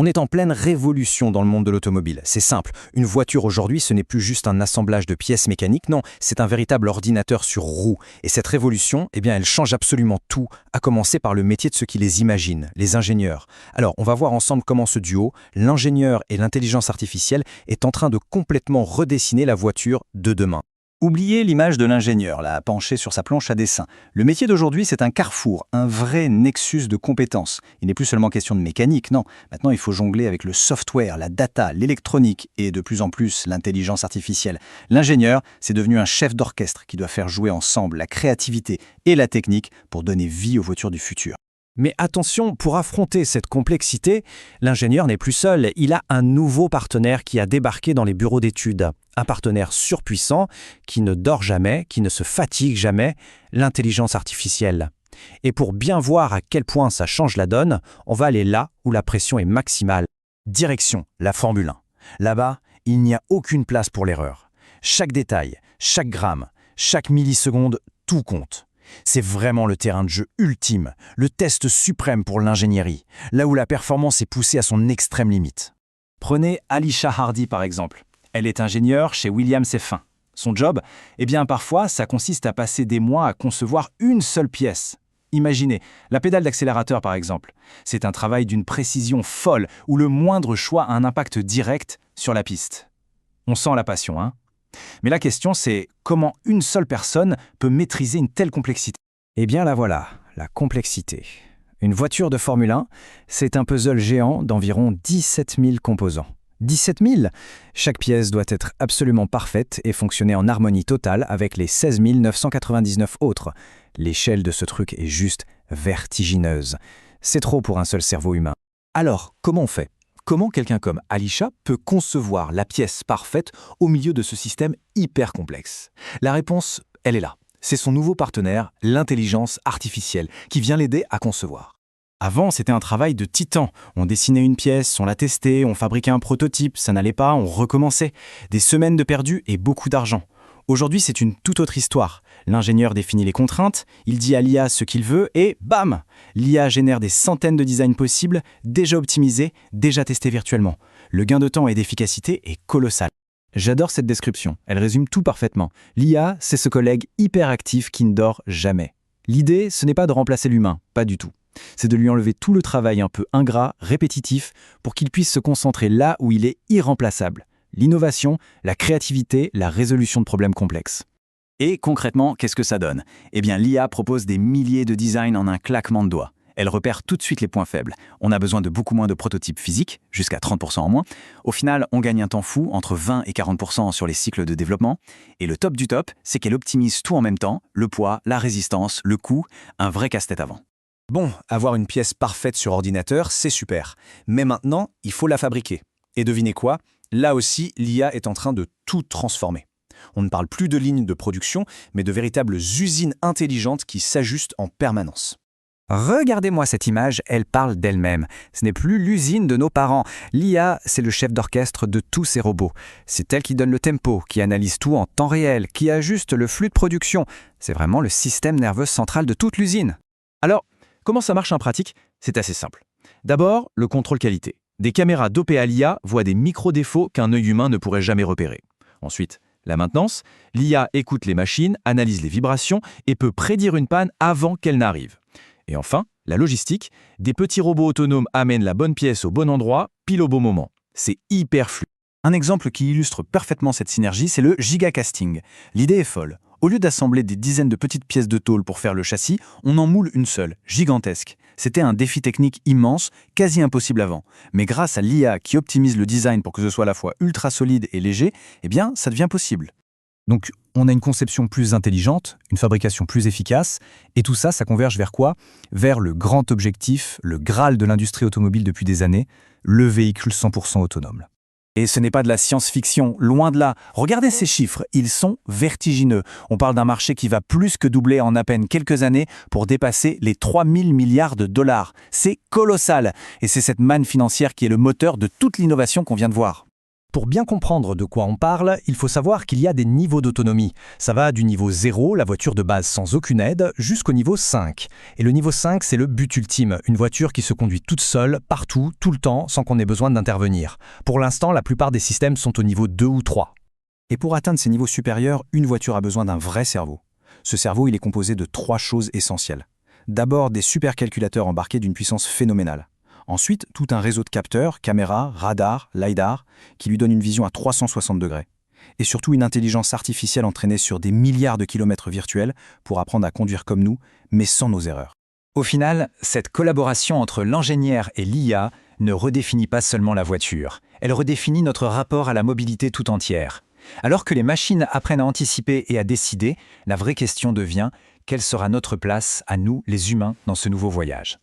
On est en pleine révolution dans le monde de l'automobile. C'est simple, une voiture aujourd'hui, ce n'est plus juste un assemblage de pièces mécaniques, non, c'est un véritable ordinateur sur roues. Et cette révolution, elle change absolument tout, à commencer par le métier de ceux qui les imaginent, les ingénieurs. Alors, on va voir ensemble comment ce duo, l'ingénieur et l'intelligence artificielle, est en train de complètement redessiner la voiture de demain. Oubliez l'image de l'ingénieur, là, penché sur sa planche à dessin. Le métier d'aujourd'hui, c'est un carrefour, un vrai nexus de compétences. Il n'est plus seulement question de mécanique, non. Maintenant, il faut jongler avec le software, la data, l'électronique et de plus en plus l'intelligence artificielle. L'ingénieur, c'est devenu un chef d'orchestre qui doit faire jouer ensemble la créativité et la technique pour donner vie aux voitures du futur. Mais attention, pour affronter cette complexité, l'ingénieur n'est plus seul, il a un nouveau partenaire qui a débarqué dans les bureaux d'études. Un partenaire surpuissant, qui ne dort jamais, qui ne se fatigue jamais, l'intelligence artificielle. Et pour bien voir à quel point ça change la donne, on va aller là où la pression est maximale. Direction la Formule 1. Là-bas, il n'y a aucune place pour l'erreur. Chaque détail, chaque gramme, chaque milliseconde, tout compte. C'est vraiment le terrain de jeu ultime, le test suprême pour l'ingénierie, là où la performance est poussée à son extrême limite. Prenez Alicia Hardy par exemple. Elle est ingénieure chez Williams F1. Son job, parfois, ça consiste à passer des mois à concevoir une seule pièce. Imaginez, la pédale d'accélérateur par exemple. C'est un travail d'une précision folle où le moindre choix a un impact direct sur la piste. On sent la passion, hein ? Mais la question, c'est comment une seule personne peut maîtriser une telle complexité ? La voilà, la complexité. Une voiture de Formule 1, c'est un puzzle géant d'environ 17 000 composants. 17 000 ? Chaque pièce doit être absolument parfaite et fonctionner en harmonie totale avec les 16 999 autres. L'échelle de ce truc est juste vertigineuse. C'est trop pour un seul cerveau humain. Alors, comment on fait ? Comment quelqu'un comme Alicia peut concevoir la pièce parfaite au milieu de ce système hyper complexe ? La réponse, elle est là. C'est son nouveau partenaire, l'intelligence artificielle, qui vient l'aider à concevoir. Avant, c'était un travail de titan. On dessinait une pièce, on la testait, on fabriquait un prototype, ça n'allait pas, on recommençait. Des semaines de perdus et beaucoup d'argent. Aujourd'hui, c'est une toute autre histoire. L'ingénieur définit les contraintes, il dit à l'IA ce qu'il veut et bam ! L'IA génère des centaines de designs possibles, déjà optimisés, déjà testés virtuellement. Le gain de temps et d'efficacité est colossal. J'adore cette description, elle résume tout parfaitement. L'IA, c'est ce collègue hyper actif qui ne dort jamais. L'idée, ce n'est pas de remplacer l'humain, pas du tout. C'est de lui enlever tout le travail un peu ingrat, répétitif, pour qu'il puisse se concentrer là où il est irremplaçable. L'innovation, la créativité, la résolution de problèmes complexes. Et concrètement, qu'est-ce que ça donne ? L'IA propose des milliers de designs en un claquement de doigts. Elle repère tout de suite les points faibles. On a besoin de beaucoup moins de prototypes physiques, jusqu'à 30% en moins. Au final, on gagne un temps fou, entre 20 et 40% sur les cycles de développement. Et le top du top, c'est qu'elle optimise tout en même temps, le poids, la résistance, le coût, un vrai casse-tête avant. Bon, avoir une pièce parfaite sur ordinateur, c'est super. Mais maintenant, il faut la fabriquer. Et devinez quoi ? Là aussi, l'IA est en train de tout transformer. On ne parle plus de lignes de production, mais de véritables usines intelligentes qui s'ajustent en permanence. Regardez-moi cette image, elle parle d'elle-même. Ce n'est plus l'usine de nos parents. L'IA, c'est le chef d'orchestre de tous ces robots. C'est elle qui donne le tempo, qui analyse tout en temps réel, qui ajuste le flux de production. C'est vraiment le système nerveux central de toute l'usine. Alors, comment ça marche en pratique ? C'est assez simple. D'abord, le contrôle qualité. Des caméras dopées à l'IA voient des micro-défauts qu'un œil humain ne pourrait jamais repérer. Ensuite, la maintenance. L'IA écoute les machines, analyse les vibrations et peut prédire une panne avant qu'elle n'arrive. Et enfin, la logistique. Des petits robots autonomes amènent la bonne pièce au bon endroit, pile au bon moment. C'est hyper fluide. Un exemple qui illustre parfaitement cette synergie, c'est le gigacasting. L'idée est folle. Au lieu d'assembler des dizaines de petites pièces de tôle pour faire le châssis, on en moule une seule, gigantesque. C'était un défi technique immense, quasi impossible avant. Mais grâce à l'IA qui optimise le design pour que ce soit à la fois ultra solide et léger, ça devient possible. Donc, on a une conception plus intelligente, une fabrication plus efficace, et tout ça, ça converge vers quoi ? Vers le grand objectif, le Graal de l'industrie automobile depuis des années, le véhicule 100% autonome. Et ce n'est pas de la science-fiction, loin de là. Regardez ces chiffres, ils sont vertigineux. On parle d'un marché qui va plus que doubler en à peine quelques années pour dépasser les 3 000 milliards de dollars. C'est colossal. Et c'est cette manne financière qui est le moteur de toute l'innovation qu'on vient de voir. Pour bien comprendre de quoi on parle, il faut savoir qu'il y a des niveaux d'autonomie. Ça va du niveau 0, la voiture de base sans aucune aide, jusqu'au niveau 5. Et le niveau 5, c'est le but ultime, une voiture qui se conduit toute seule, partout, tout le temps, sans qu'on ait besoin d'intervenir. Pour l'instant, la plupart des systèmes sont au niveau 2 ou 3. Et pour atteindre ces niveaux supérieurs, une voiture a besoin d'un vrai cerveau. Ce cerveau, il est composé de 3 choses essentielles. D'abord, des supercalculateurs embarqués d'une puissance phénoménale. Ensuite, tout un réseau de capteurs, caméras, radars, lidar, qui lui donne une vision à 360 degrés. Et surtout une intelligence artificielle entraînée sur des milliards de kilomètres virtuels pour apprendre à conduire comme nous, mais sans nos erreurs. Au final, cette collaboration entre l'ingénieur et l'IA ne redéfinit pas seulement la voiture, elle redéfinit notre rapport à la mobilité tout entière. Alors que les machines apprennent à anticiper et à décider, la vraie question devient: quelle sera notre place, à nous, les humains, dans ce nouveau voyage ?